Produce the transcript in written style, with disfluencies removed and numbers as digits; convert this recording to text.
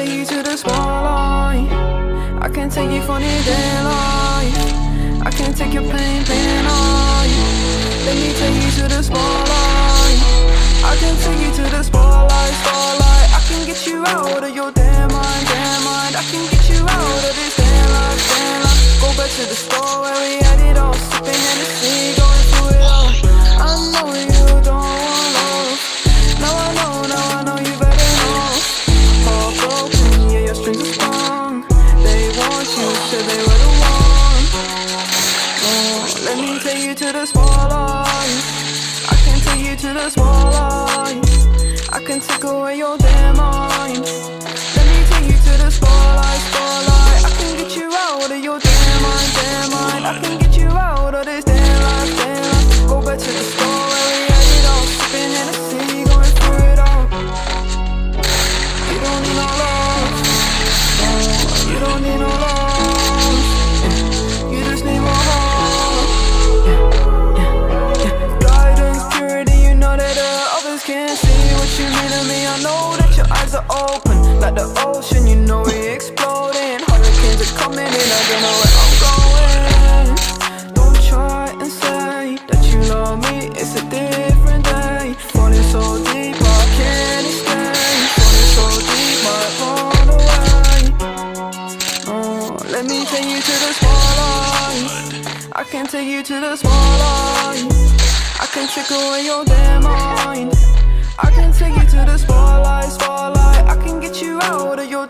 take you to the spotlight. I can take you funny daylight. I can take your pain life. Let me take you to the spotlight. I can take you to the spotlight. I can get you out of your damn mind. I can get you out of this damn life. Go back to the store where we had it all, sipping Hennessy, going through it all. I know you don't want love. Now I know you better know. Heart broken, yeah, your strings are strong. They want you, said they were the one. Oh, let me take you to the spotlight. I can take you to the spotlight. I can take away your damn mind. Let me take you to the spotlight. I can get you out of your damn mind. I can get you out of this damn life. Go back to the store where we had it all, sipping Hennessy, going through it all. You don't need no love. No, you don't need no love. You just need more heart. Guidance, purity, you know that others can't see what you mean to me. I know that your eyes are open like the ocean, you know we exploding. Hurricanes are coming in, I don't know where I'm going. Don't try and say that you love me, it's a different day. Falling so deep, I can't escape. Falling so deep, might run away. Oh, let me take you to the spotlight. I can take you to the spotlight. I can trick away your damn mind. I can take you to the spotlight. I can get you out of your